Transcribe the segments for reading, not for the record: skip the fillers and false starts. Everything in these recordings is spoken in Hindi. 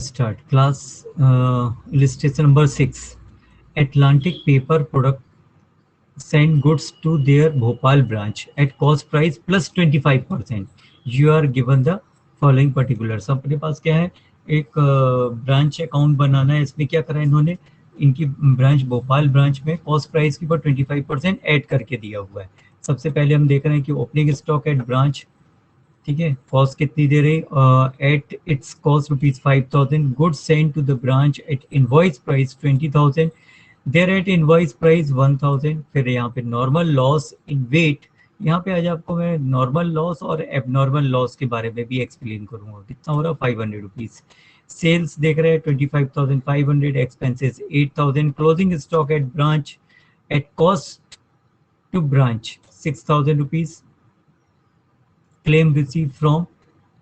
Start class illustration number 6. Atlantic Paper Product send goods to their Bhopal branch at cost price plus 25%. You are given the following particulars. अपने पास क्या है, एक ब्रांच अकाउंट बनाना है. इसमें क्या करा इन्होंने, इनकी ब्रांच भोपाल ब्रांच में कॉस्ट प्राइस के ऊपर 25% ऐड करके दिया हुआ है. सबसे पहले हम देख रहे हैं कि ओपनिंग स्टॉक एट ब्रांच, ठीक है, कॉस्ट कितनी दे रही, at its cost ₹5,000. Goods send to the branch at invoice price 20,000. There at invoice price 1,000. फिर यहाँ पे नॉर्मल लॉस इन वेट. यहाँ पे आज आपको मैं नॉर्मल लॉस और एबनॉर्मल लॉस के बारे में भी एक्सप्लेन करूंगा. कितना हो रहा है, ₹500. सेल्स देख रहे हैं 25,500. Expenses 8,000. Closing stock at branch at cost to branch ₹6,000. Claim receive from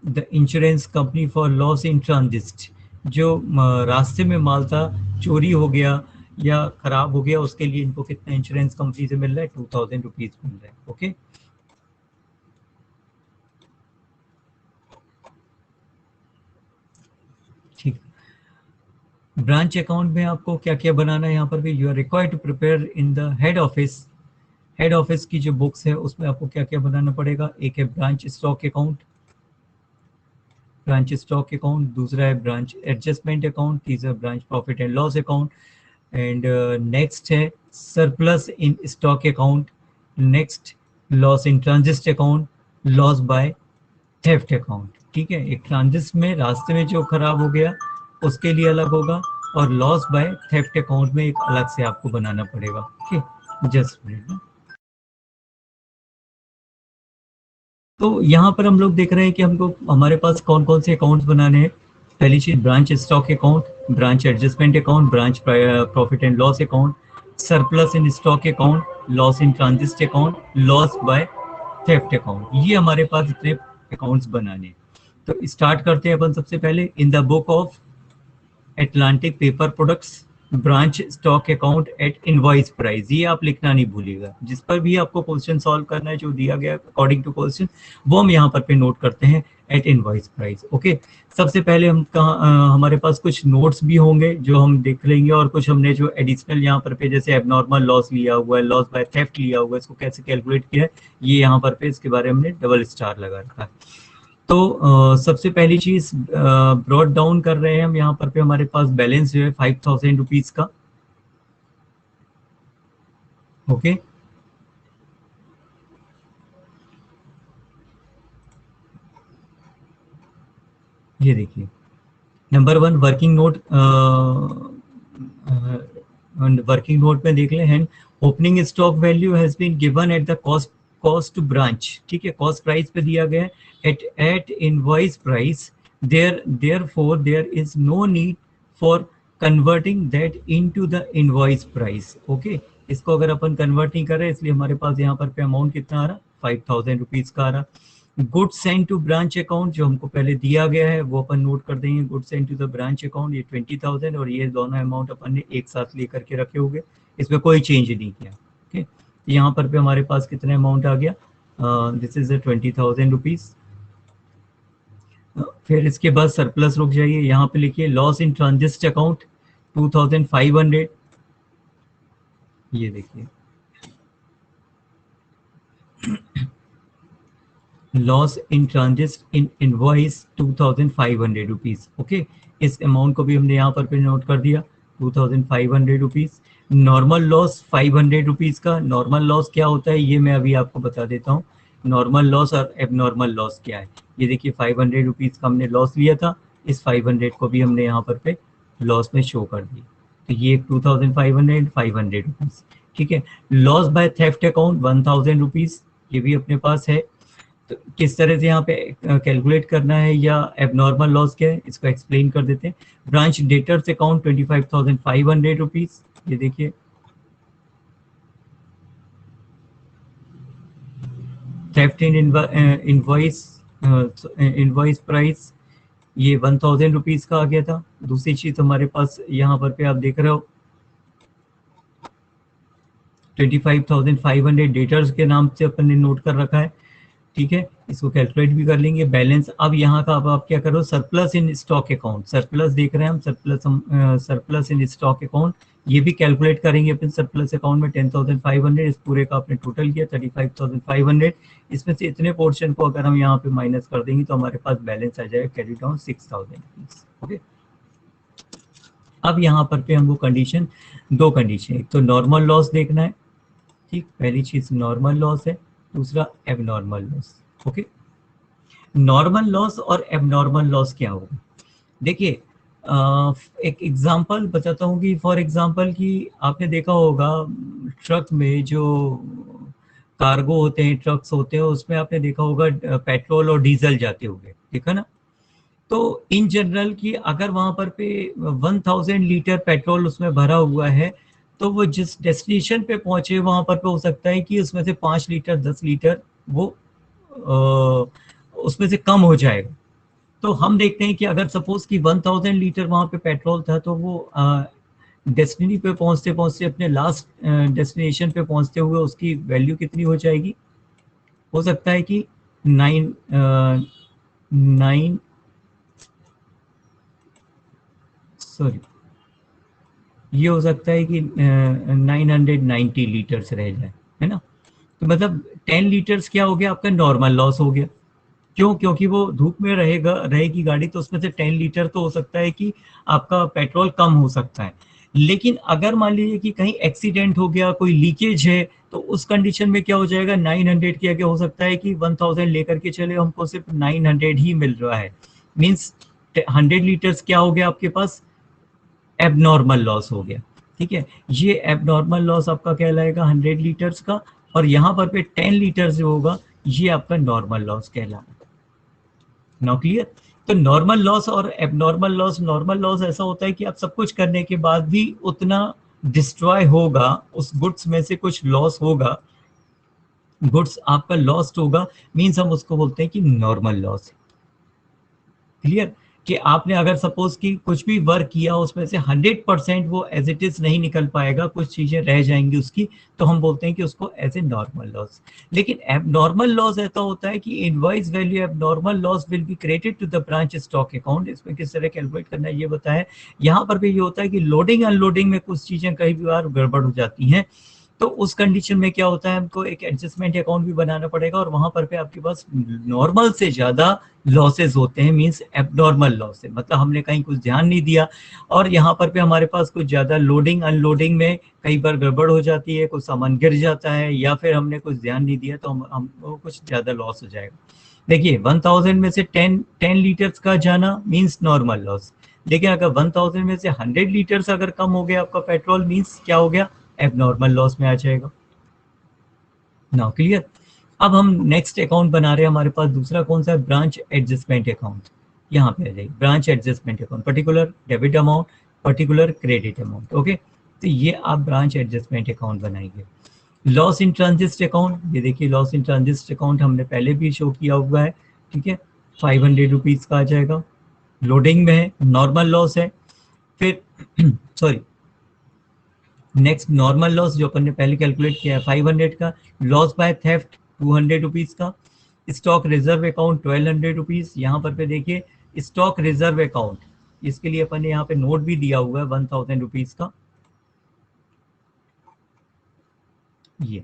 the insurance company for loss in transit. जो रास्ते में माल था, चोरी हो गया या खराब हो गया, उसके लिए इनको कितना इंश्योरेंस कंपनी से मिल रहा है, ₹2,000 मिल रहा है. ओके, ठीक. ब्रांच अकाउंट में आपको क्या क्या बनाना है, यहाँ पर भी you are required to prepare in the head office. Head office की जो बुक्स है उसमें आपको क्या क्या बनाना पड़ेगा. एक है branch stock account, branch stock account. दूसरा है ब्रांच एडजस्टमेंट अकाउंट. तीसरा branch profit and loss account. And next है surplus in stock account. Next loss in transit account. Loss by theft account. ठीक है, एक ट्रांजिट में रास्ते में जो खराब हो गया उसके लिए अलग होगा, और लॉस बाय थेफ्ट अकाउंट में एक अलग से आपको बनाना पड़ेगा. Okay, just minute. तो यहाँ पर हम लोग देख रहे हैं कि हमको हमारे पास कौन कौन से अकाउंट्स बनाने हैं. पहली चीज branch stock account, branch adjustment account, branch profit and loss account, surplus in stock account, loss in transit account, loss by theft account. ये हमारे पास इतने अकाउंट्स बनाने हैं. तो स्टार्ट करते हैं अपन सबसे पहले. In the book of Atlantic paper products branch stock account at invoice price. ये आप लिखना नहीं भूलिएगा. जिस पर भी आपको क्वेश्चन सॉल्व करना है जो दिया गया अकॉर्डिंग टू क्वेश्चन, वो हम यहाँ पर पे नोट करते हैं एट इनवॉइस प्राइस. ओके, सबसे पहले हम हमारे पास कुछ नोट्स भी होंगे जो हम देख लेंगे, और कुछ हमने जो एडिशनल यहाँ पर पे जैसे एबनॉर्मल लॉस लिया हुआ है, लॉस बाय थेफ्ट लिया हुआ है, इसको कैसे कैलकुलेट किया है, ये यहाँ पर पे इसके बारे में हमने डबल स्टार लगा रखा है. तो सबसे पहली चीज ब्रॉड डाउन कर रहे हैं हम. यहाँ पर पे हमारे पास बैलेंस जो है ₹5,000 का. ओके, ये देखिए number 1 working note. Working note में देख लें, opening stock value has been given at the cost to branch. ठीक है, कॉस्ट प्राइस पे दिया गया है at invoice price. therefore there is no need for converting that into the invoice price. Okay, इसको अगर अपन कन्वर्ट नहीं कर रहे, इसलिए हमारे पास यहाँ पर पे अमाउंट कितना आ रहा, ₹5,000 का आ रहा. Good send to branch account जो हमको पहले दिया गया है वो अपन नोट कर देंगे. Good send to the branch account, ये 20,000, और ये दोनों अमाउंट अपन ने एक साथ लेकर के रखे होंगे, इसमें कोई चेंज नहीं किया. ओके, यहाँ पर पे हमारे पास कितना अमाउंट आ गया, दिस इज ₹20,000. फिर इसके बाद सरप्लस रुक जाइए, यहाँ पे लिखिए लॉस इन ट्रांजिट अकाउंट 2,500. ये देखिए loss in transit in invoice ₹2,500. Okay, इस अमाउंट को भी हमने यहाँ पर पे नोट कर दिया, ₹2,500. नॉर्मल लॉस ₹500 का. नॉर्मल लॉस क्या होता है ये मैं अभी आपको बता देता हूँ. नॉर्मल लॉस और एबनॉर्मल लॉस क्या है, ये देखिए ₹500 का हमने लॉस लिया था, इस 500 को भी हमने यहाँ पर पे लॉस में शो कर दिया. तो ये 2,500 ₹500. ठीक है, लॉस बाय थेफ्ट अकाउंट ₹1,000, ये भी अपने पास है. तो किस तरह से यहाँ पे कैलकुलेट करना है या एबनॉर्मल लॉस क्या है, इसको एक्सप्लेन कर देते हैं. Branch debtors account ₹25,500. ये देखिए थेफ्ट इन इनवॉइस प्राइस, ये ₹1,000 का आ गया था. दूसरी चीज हमारे पास यहाँ पर पे आप देख रहे हो 25,500 डेटर्स के नाम से अपन ने नोट कर रखा है. ठीक है, इसको कैलकुलेट भी कर लेंगे। बैलेंस, अब यहाँ का अब आप क्या करो, surplus in stock account, surplus देख रहे हैं हम, सरप्लस इन स्टॉक अकाउंट, ये भी कैलकुलेट करेंगे अपन। सरप्लस अकाउंट में 10,500, इस पूरे का आपने टोटल किया 35,500, इसमें से इतने पोर्शन को अगर हम यहाँ पे माइनस कर देंगे तो हमारे पास बैलेंस आ जाएगा कैरी डाउन 6,000। ओके, अब यहाँ पर पे हमको कंडीशन, दो कंडीशन, एक तो नॉर्मल लॉस देखना है, ठीक, पहली चीज नॉर्मल लॉस है, दूसरा abnormal loss. Okay, normal loss और एबनॉर्मल लॉस क्या होगा, देखिए एक एग्जांपल बताता हूँ कि फॉर एग्जांपल कि आपने देखा होगा ट्रक में जो कार्गो होते हैं, ट्रक्स होते हैं, उसमें आपने देखा होगा पेट्रोल और डीजल जाते होंगे, ठीक है ना। तो इन जनरल की अगर वहां पर पे 1000 लीटर पेट्रोल उसमें भरा हुआ है, तो वो जिस डेस्टिनेशन पे पहुंचे वहां पर पे हो सकता है कि उसमें से 5 लीटर 10 लीटर वो उसमें से कम हो जाएगा। तो हम देखते हैं कि अगर सपोज कि 1000 लीटर वहां पे पेट्रोल था, तो वो डेस्टिनी पे पहुंचते पहुंचते अपने लास्ट डेस्टिनेशन पे पहुंचते हुए उसकी वैल्यू कितनी हो जाएगी, हो सकता है कि 9 सॉरी, ये हो सकता है कि 990 लीटर्स रह जाए, है ना। तो मतलब 10 लीटर्स क्या हो गया, आपका नॉर्मल लॉस हो गया। क्यों, क्योंकि वो धूप में रहेगी गाड़ी, तो उसमें से 10 लीटर तो हो सकता है कि आपका पेट्रोल कम हो सकता है। लेकिन अगर मान लीजिए कि कहीं एक्सीडेंट हो गया, कोई लीकेज है, तो उस कंडीशन में क्या हो जाएगा, 900 के आगे हो सकता है कि 1000 लेकर के चले, हमको सिर्फ 900 ही मिल रहा है। मीन्स 100 लीटर्स क्या हो गया आपके पास, एबनॉर्मल लॉस हो गया। ठीक है, ये एबनॉर्मल लॉस आपका कहलाएगा 100 लीटर्स का, और यहाँ पर पे 10 लीटर जो होगा ये आपका नॉर्मल लॉस कहलाएगा। Now clear. तो नॉर्मल लॉस और एबनॉर्मल लॉस, नॉर्मल लॉस ऐसा होता है कि आप सब कुछ करने के बाद भी उतना डिस्ट्रॉय होगा, उस गुड्स में से कुछ लॉस होगा, गुड्स आपका लॉस्ट होगा, मीन्स हम उसको बोलते हैं कि नॉर्मल लॉस। क्लियर, कि आपने अगर सपोज कि कुछ भी वर्क किया उसमें से 100% वो एज इट इज नहीं निकल पाएगा, कुछ चीजें रह जाएंगी उसकी, तो हम बोलते हैं कि उसको एज ए नॉर्मल लॉस। लेकिन एबनॉर्मल लॉस ऐसा होता है कि invoice value abnormal loss will be credited to the branch stock account. इसमें किस तरह कैलकुलेट करना है ये बताया। यहाँ पर भी ये होता है कि लोडिंग अनलोडिंग में कुछ चीजें कई बार गड़बड़ हो जाती हैं, तो उस कंडीशन में क्या होता है, हमको एक एडजस्टमेंट अकाउंट भी बनाना पड़ेगा, और वहां पर पे आपके पास नॉर्मल से ज्यादा लॉसेस होते हैं, मींस एबनॉर्मल लॉस है, मतलब हमने कहीं कुछ ध्यान नहीं दिया, और यहाँ पर पे हमारे पास कुछ ज्यादा लोडिंग अनलोडिंग में कई बार गड़बड़ हो जाती है, कुछ सामान गिर जाता है, या फिर हमने कुछ ध्यान नहीं दिया, तो हमको कुछ ज्यादा लॉस हो जाएगा। देखिए 1000 में से 10 लीटर्स का जाना मींस नॉर्मल लॉस, लेकिन अगर 1000 में से 100 लीटर्स अगर कम हो गया आपका पेट्रोल, मींस क्या हो गया, एबनॉर्मल लॉस में आ जाएगा। Now clear. अब हम नेक्स्ट अकाउंट बना रहे हैं, हमारे पास दूसरा कौन सा है, ब्रांच एडजस्टमेंट अकाउंट। यहाँ पे आ जाएगी branch adjustment account, particular debit amount, particular credit amount. Okay, तो ये आप ब्रांच एडजस्टमेंट अकाउंट बनाएंगे। लॉस इन ट्रांजिट अकाउंट, ये देखिए लॉस इन ट्रांजिट अकाउंट हमने पहले भी शो किया हुआ है, ठीक है, 500 रुपीज का आ जाएगा, लोडिंग में है, नॉर्मल लॉस है। फिर सॉरी, नेक्स्ट नॉर्मल लॉस जो अपन ने पहले कैलकुलेट किया है 500 का, लॉस बाय थेफ्ट 200 रुपीज का, स्टॉक रिजर्व अकाउंट 1200 रुपीज। यहाँ पर पे देखिए स्टॉक रिजर्व अकाउंट, इसके लिए अपन ने यहाँ पे नोट भी दिया हुआ है 1000 रुपीज का। ये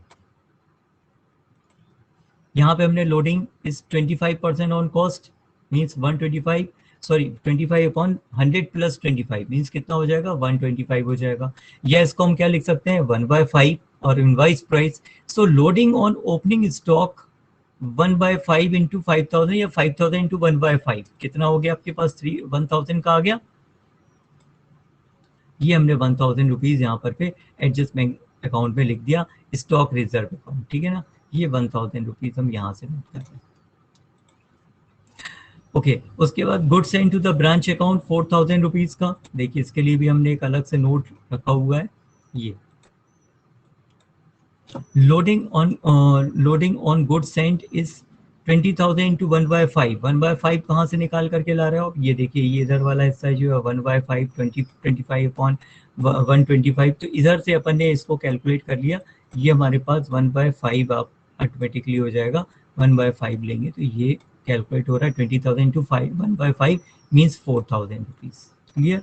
यहाँ पे हमने loading is 25% on cost, means 125, sorry 25 upon 100 plus 25 means कितना हो जाएगा, 125 हो जाएगा। या इसको हम क्या लिख सकते हैं, 1/5 और invoice price. So loading on opening stock 1/5 into 5000, या 5000 इंटू 1/5 कितना हो गया आपके पास, 1000 का आ गया। ये हमने 1000 रुपीज यहाँ पर पे एडजस्टमेंट अकाउंट में लिख दिया, स्टॉक रिजर्व अकाउंट, ठीक है ना। ये 1000 रुपीज हम यहाँ से नोट कर रहे हैं। ओके, उसके बाद goods send to the branch account 4000 rupees का, देखिए इसके लिए भी हमने एक अलग से नोट रखा हुआ है। ये loading on goods Saint is 20,000 into 1/5, 1/5 कहाँ से निकाल करके ला रहे हो, ये देखिए ये इधर वाला हिस्सा जो है 1/5, 25 अपॉन 125, तो इधर से अपन ने इसको कैलकुलेट कर लिया, ये हमारे पास 1/5 आप ऑटोमेटिकली हो जाएगा 1/5 लेंगे तो ये कैलकुलेट हो रहा है 20,000 टू 1/5 मीन्स 4,000 रुपीज। क्लियर?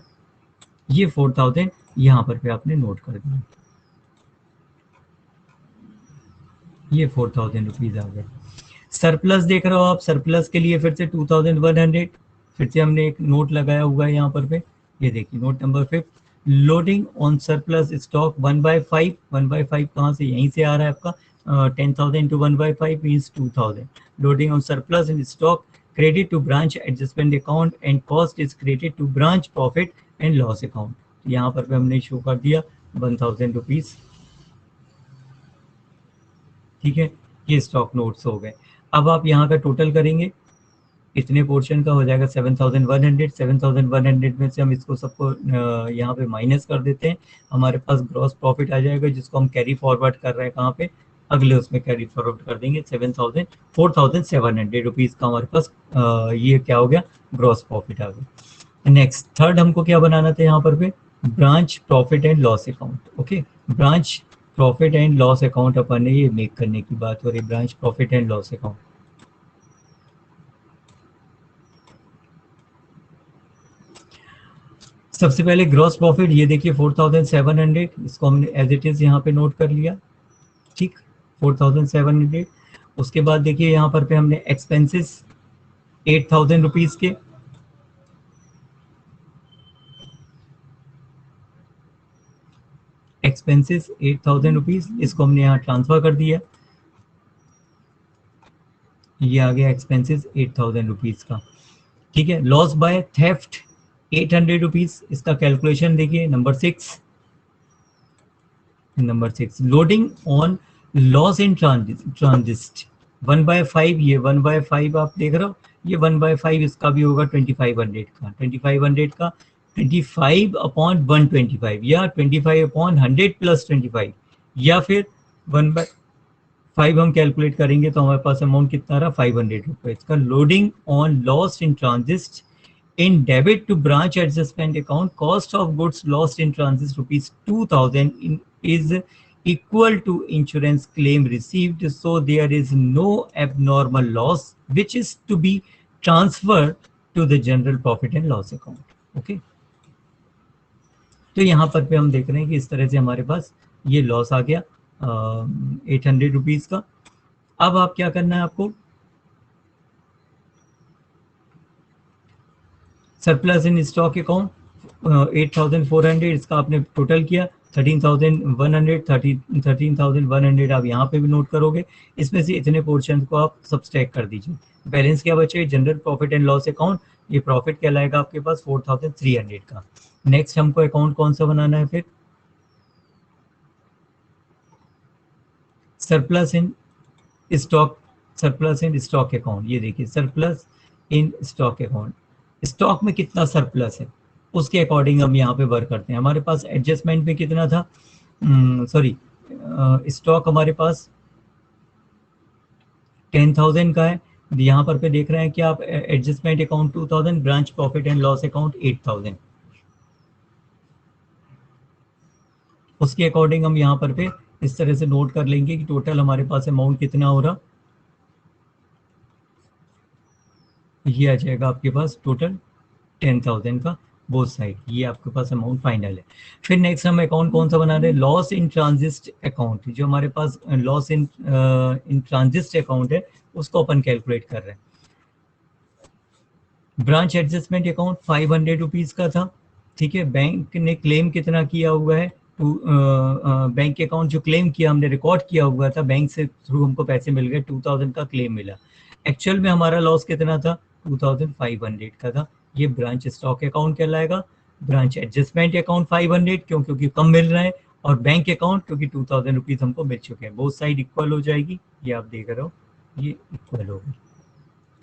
ये 4,000 यहाँ पर पे आपने नोट कर दिया, ये 4,000 रुपीज आ गए। सरप्लस देख रहे हो आप, सरप्लस के लिए फिर से 2,100, फिर से हमने एक नोट लगाया हुआ है यहाँ पर पे, ये देखिए note number 5, loading on surplus stock 1/5, 1/5 कहाँ से, यहीं से आ रहा है आपका 10,000 to 1/5 means 2,000। Loading on surplus in stock credit to branch adjustment account and cost is credit to branch profit and loss account. यहाँ पर पे हमने शो कर दिया 1,000 रुपीज। ठीक है, ये स्टॉक नोट्स हो गए। अब आप यहाँ का टोटल करेंगे, इतने पोर्शन का हो जाएगा 7,100। 7,100 में से हम इसको सबको यहाँ पे माइनस कर देते हैं, हमारे पास ग्रॉस प्रॉफिट आ जाएगा जिसको हम कैरी फॉरवर्ड कर रहे हैं कहाँ पे, अगले उसमें कैरी फॉरवर्ड कर देंगे। 4,700 रुपीज़ का हमारे पास ये क्या हो गया, ग्रॉस प्रॉफिट आ गया। नेक्स्ट थर्ड हमको क्या बनाना था यहाँ पर पे, branch profit and loss account. Okay, branch profit and loss account अपन ने ये मेक करने की बात हो रही, branch profit and loss account. सबसे पहले ग्रॉस प्रॉफिट ये देखिए 4,700, इसको हमने एज इट इज यहाँ पे नोट कर लिया। ठीक, 4,700। उसके बाद देखिए यहाँ पर पे हमने एक्सपेंसेस 8,000 रुपीज के, एक्सपेंसेस 8,000 रुपीज, इसको हमने यहाँ ट्रांसफर कर दिया, ये आ गया एक्सपेंसेस 8,000 रुपीज का। ठीक है, लॉस बाय थेफ्ट 800 रुपीज, इसका कैलकुलेशन देखिए number 6। Number 6, loading on loss in transit 1/5, ये 1/5 आप देख रहे हो, ये 1/5 इसका भी होगा 2,500 का, 2,500 का 25 अपॉन 125 या 25 अपॉन 100 प्लस 25 या फिर 1/5 हम कैलकुलेट करेंगे तो हमारे पास अमाउंट कितना रहा 500 रुपए का। Loading on loss in transit in debit to branch adjustment account, cost of goods lost in transit rupees 2,000 is equal to insurance claim received, so there is no abnormal loss which is to be transferred to the general profit and loss account. Okay, तो यहाँ पर पे हम देख रहे हैं कि इस तरह से हमारे पास ये लॉस आ गया 800 रुपीज का। अब आप क्या करना है आपको, सरप्लस इन स्टॉक अकाउंट 8,400, इसका आपने टोटल किया 13,100, 13,100 आप यहाँ पे भी नोट करोगे, इसमें से इतने पोर्शन को आप सब्सट्रैक्ट कर दीजिए। बैलेंस क्या बचे, general profit and loss account, ये प्रॉफिट कहलाएगा आपके पास 4,300 का। नेक्स्ट हमको अकाउंट कौन सा बनाना है फिर, surplus in stock, surplus in stock account. ये देखिए surplus in stock account, stock में कितना सरप्लस है उसके अकॉर्डिंग हम यहाँ पे वर्क करते हैं। हमारे पास एडजस्टमेंट में कितना था, सॉरी स्टॉक हमारे पास 10,000 का है, यहाँ पर पे देख रहे हैं कि आप adjustment account 2,000, branch profit and loss account 8,000, उसके अकॉर्डिंग हम यहाँ पर पे इस तरह से नोट कर लेंगे कि टोटल हमारे पास अमाउंट कितना हो रहा, ये आ जाएगा आपके पास टोटल 10,000 का बोथ साइड, ये आपके पास अमाउंट फाइनल है। फिर नेक्स्ट हम अकाउंट कौन सा बना रहे हैं, लॉस इन ट्रांजिस्ट अकाउंट, जो हमारे पास लॉस इन ट्रांजिस्ट अकाउंट है उसको अपन कैलकुलेट कर रहे हैं। ब्रांच एडजस्टमेंट अकाउंट 500 रुपीज का था। ठीक है, बैंक ने क्लेम कितना किया हुआ है, बैंक अकाउंट जो क्लेम किया हमने रिकॉर्ड किया हुआ था, बैंक से थ्रू हमको पैसे मिल गए, 2,000 का क्लेम मिला। एक्चुअल में हमारा लॉस कितना था, 2,500 का था, ये ब्रांच स्टॉक अकाउंट कहलाएगा। ब्रांच एडजस्टमेंट अकाउंट 500 क्योंकि कम मिल रहा है, और बैंक अकाउंट क्योंकि 2,000 रुपीज हमको मिल चुके हैं, बोथ साइड इक्वल हो जाएगी, ये आप देख रहे हो ये इक्वल होगी।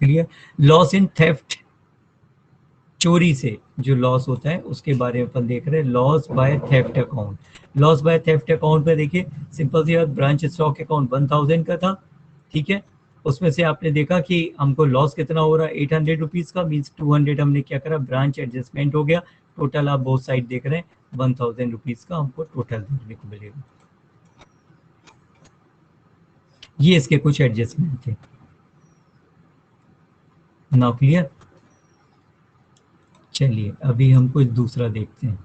क्लियर, लॉस इन थेफ्ट, चोरी से जो लॉस होता है उसके बारे में अपन देख रहे हैं, loss by theft account. Loss by theft account पे देखिए सिंपल सी बात, ब्रांच स्टॉक अकाउंट 1,000 का था। ठीक है, उसमें से आपने देखा कि हमको लॉस कितना हो रहा है 800 रुपीज का, मीन्स 200 हमने क्या करा, ब्रांच एडजस्टमेंट हो गया। टोटल आप बोथ साइड देख रहे हैं 1,000 रुपीज का हमको टोटल देखने को मिलेगा। ये इसके कुछ एडजस्टमेंट थे। Now clear. चलिए अभी हम कुछ दूसरा देखते हैं।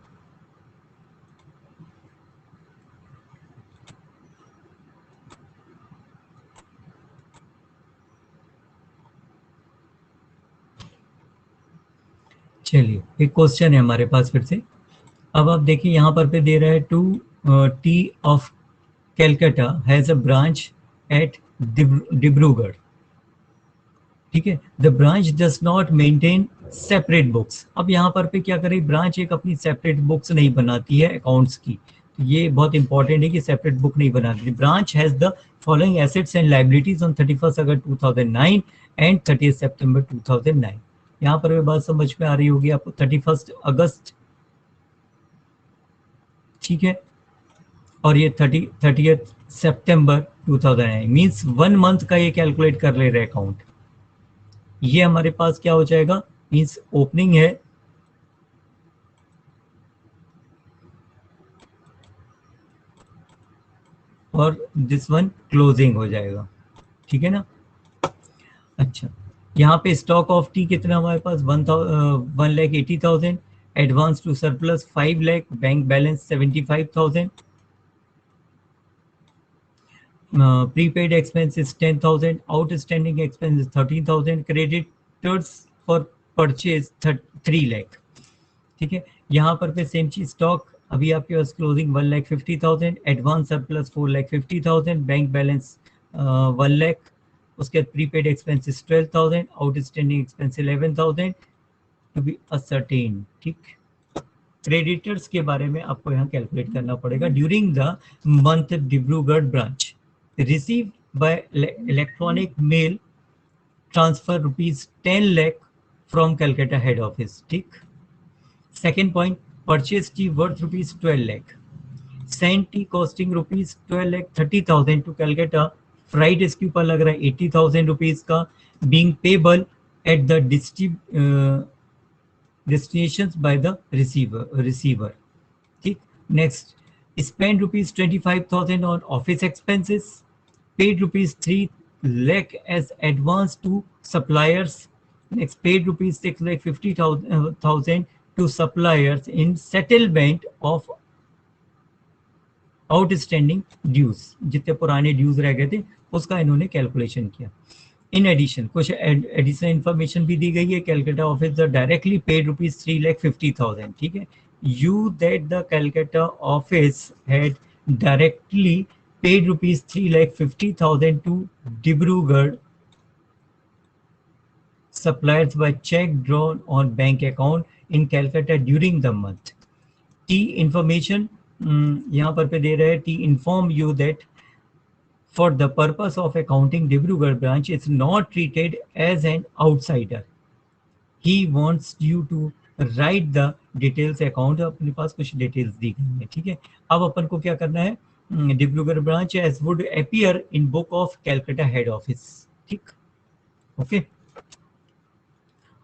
चलिए एक क्वेश्चन है हमारे पास फिर से। अब आप देखिए यहाँ पर पे दे रहा है to tea of Calcutta has a branch at Dibrugarh. ठीक है, the branch does not maintain separate books. अब यहाँ पर पे क्या करें, ब्रांच एक अपनी सेपरेट बुक्स नहीं बनाती है अकाउंट्स की। तो ये बहुत इंपॉर्टेंट है कि सेपरेट बुक नहीं बनाती। Branch has the following assets and liabilities on 31 August 2009 and 30 सितंबर 2009। यहाँ पर भी बात समझ में आ रही होगी आपको। 31 अगस्त, ठीक है, और ये 30 सितंबर 2009 मीन्स 1 मंथ का ये कैलकुलेट कर ले रहे अकाउंट। ये हमारे पास क्या हो जाएगा, मीन्स ओपनिंग है और दिस वन क्लोजिंग हो जाएगा। ठीक है ना। अच्छा, यहाँ पे स्टॉक ऑफ टी कितना हमारे पास 1,80,000, advance to surplus 5 lakh, bank balance 75,000, prepaid expense is 10,000, outstanding expense is 13,000, creditors for purchase 3 lakh. ठीक है, यहाँ पर पे सेम चीज, स्टॉक अभी आपके पास closing 1,50,000, advance surplus 4,50,000, bank balance 1 lakh, उसके बाद prepaid expenses 12,000, outstanding expense 11,000 to be ascertain. ठीक, क्रेडिटर्स के बारे में आपको यहाँ कैलकुलेट करना पड़ेगा। During the month Dibrugarh branch receive by electronic mail transfer ₹10 lakh from Calcutta head office. ठीक, second point, purchase tea worth ₹12 lakh, send tea costing ₹12,30,000 to Calcutta, freight इसके ऊपर लग रहा है ₹80,000 का, being payable at the destinations by the receiver। ठीक, next, spend ₹25,000 on office expenses, paid ₹3 lakh as advance to suppliers, next paid ₹6,50,000 to suppliers in settlement of outstanding dues. जितने पुराने ड्यूज रह गए थे उसका इन्होंने कैलकुलेशन किया। इन एडिशन कुछ एडिशनल इंफॉर्मेशन भी दी गई है। Calcutta office directly paid ₹3,50,000। ठीक है, you that the Calcutta office had directly paid ₹3,50,000 to Dibrugarh suppliers by check drawn on bank account in Calcutta during the month. T information यहाँ पर पे दे रहे हैं, T inform you that for the purpose of accounting Dibrugarh branch is not treated as an outsider. He wants you to write the details account। अपने पास कुछ डिटेल्स दी गई है। ठीक है, अब अपन को क्या करना है, Dibrugarh branch as would appear in book of Calcutta head office. ठीक, ओके,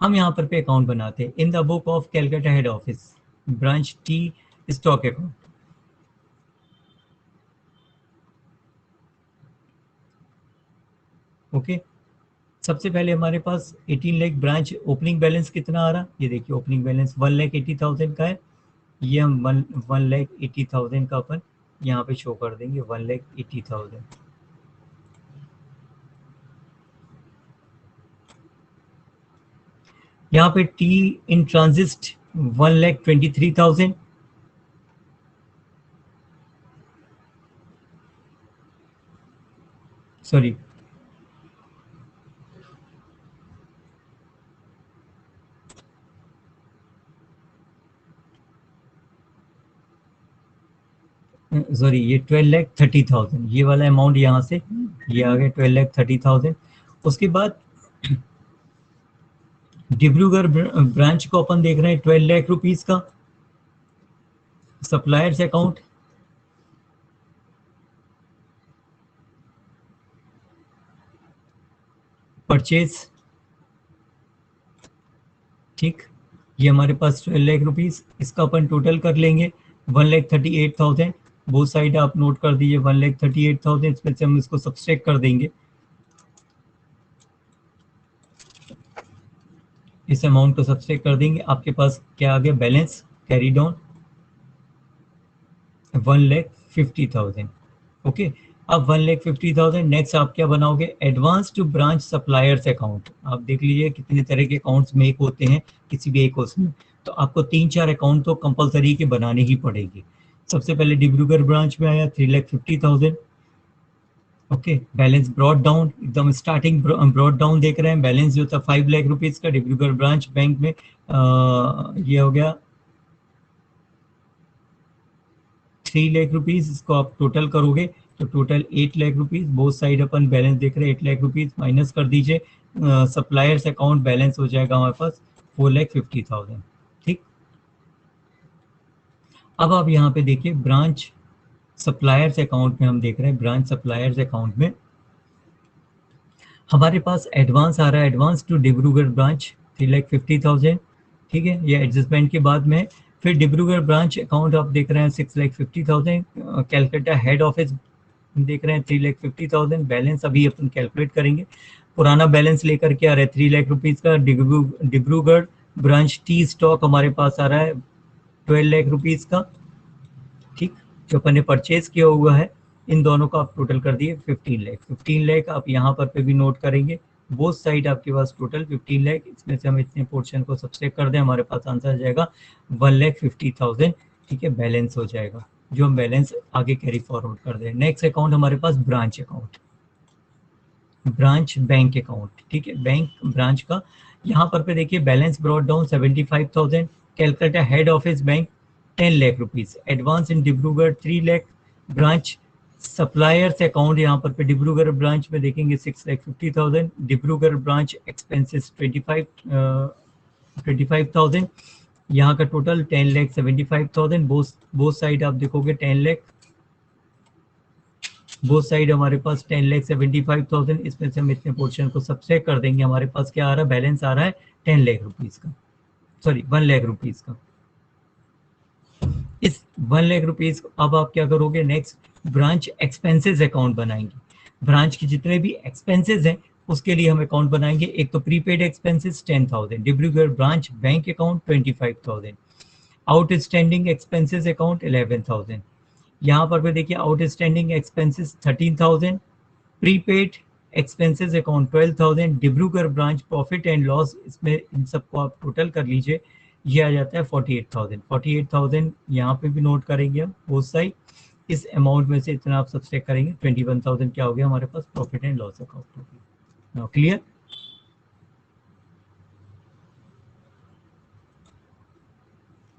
हम यहाँ पर पे अकाउंट बनाते हैं in the book of Calcutta head office branch tea stock account. Okay, सबसे पहले हमारे पास 18 लाख ब्रांच ओपनिंग बैलेंस कितना आ रहा, ये देखिए ओपनिंग बैलेंस 1,80,000 का है। ये हम 1,80,000 का अपन यहाँ पे शो कर देंगे 1,80,000। यहाँ पे टी इन ट्रांजिट 1,23,000, सॉरी ये 12,30,000, ये वाला अमाउंट यहाँ से ये आ गया 12,30,000। उसके बाद डिब्रूगढ़ ब्रांच को अपन देख रहे हैं 12 लाख रुपीस का सप्लायर्स अकाउंट। परचेज, ठीक, ये हमारे पास 12 लाख रुपीस, इसका अपन टोटल कर लेंगे 1,38,000। बोथ साइड आप नोट कर दीजिए 1,38,000, इसमें से हम इसको सब्सट्रैक्ट कर देंगे। इस अमाउंट को सब्सट्रैक्ट कर देंगे, आपके पास क्या आ गया बैलेंस कैरी डाउन 1,50,000। ओके, अब 1,50,000 नेक्स्ट आप क्या बनाओगे, advance to branch suppliers account. आप देख लीजिए कितने तरह के अकाउंट्स मेक होते हैं किसी भी एक उसमें, तो आपको 3-4 अकाउंट तो कंपलसरी के बनाने ही पड़ेगी। सबसे पहले डिब्रूगढ़ ब्रांच में आया 3,50,000। ओके, बैलेंस ब्रॉड डाउन, एकदम स्टार्टिंग ब्रॉड डाउन देख रहे हैं, बैलेंस जो था 5 लाख रुपीज का डिब्रूगढ़ ब्रांच बैंक में ये हो गया 3 लाख रुपीज। इसको आप टोटल करोगे तो total 8 lakh rupees, both side अपन बैलेंस देख रहे हैं 8 लाख रुपीज माइनस कर दीजिए, सप्लायर्स अकाउंट बैलेंस हो जाएगा हमारे पास 4,50,000। ठीक, अब आप यहाँ पे देखिए ब्रांच सप्लायर्स अकाउंट में हम देख रहे हैं, ब्रांच सप्लायर्स अकाउंट में हमारे पास एडवांस आ रहा है, एडवांस टू डिब्रूगढ़ ब्रांच 3,50,000। ठीक है, ये एडजस्टमेंट के बाद में फिर डिब्रूगढ़ ब्रांच अकाउंट आप देख रहे हैं 6,50,000। कैलकाटा हेड ऑफिस देख रहे हैं 3,50,000। बैलेंस अभी अपन कैलकुलेट करेंगे, पुराना बैलेंस लेकर के आ रहा है 3 लाख रुपीज का। डिब्रूगढ़ ब्रांच टी स्टॉक हमारे पास आ रहा है 12 लाख रुपीज का। ठीक, जो अपन ने परचेज किया हुआ है, इन दोनों का आप टोटल कर दिए 15 लाख। 15 लाख आप यहाँ पर पे भी नोट करेंगे, बोथ साइड आपके पास टोटल 15 लाख, इसमें से हम इतने पोर्शन को सब्सट्रैक्ट कर दें, हमारे पास आंसर आ जाएगा 1,50,000। ठीक है, बैलेंस हो जाएगा, जो हम बैलेंस आगे कैरी फॉरवर्ड कर दें। नेक्स्ट अकाउंट हमारे पास branch account, branch bank account. ठीक है, बैंक ब्रांच का यहाँ पर पे देखिए balance brought down 75,000। Calcutta head office bank 10 lakh rupees, advance in Dibrugarh 3 lakh. Branch suppliers account यहाँ पर पे डिब्रूगढ़ ब्रांच में देखेंगे 6,50,000। Dibrugarh branch expenses 25,000। यहाँ का टोटल 10,75,000। बोथ साइड आप देखोगे 10 लाख, बोथ साइड हमारे पास 10,75,000। इसमें से हम इतने पोर्शन को सब्सट्रैक्ट कर देंगे, हमारे पास क्या आ रहा है, बैलेंस आ रहा है 10 लाख रुपीज का, सॉरी 1 लाख रुपीज का। इस 1 लाख रुपीज अब आप क्या करोगे, नेक्स्ट ब्रांच एक्सपेंसेस अकाउंट बनाएंगे। ब्रांच के जितने भी एक्सपेंसेस हैं उसके लिए हम अकाउंट बनाएंगे। एक तो prepaid expenses 10,000, Dibrugarh branch bank account 25,000, outstanding expenses account 11,000। यहाँ पर भी देखिए outstanding expenses 13,000, prepaid expenses account 12,000, Dibrugarh branch profit and loss, इसमें इन सबको आप टोटल कर लीजिए, ये आ जाता है 48,000। 48,000 यहाँ पे भी नोट करेंगे हम बोथ साइड। इस अमाउंट में से इतना आप सब्सट्रैक्ट करेंगे 21,000 क्या हो गया हमारे पास, प्रॉफिट एंड लॉस अकाउंट हो गया। Now clear.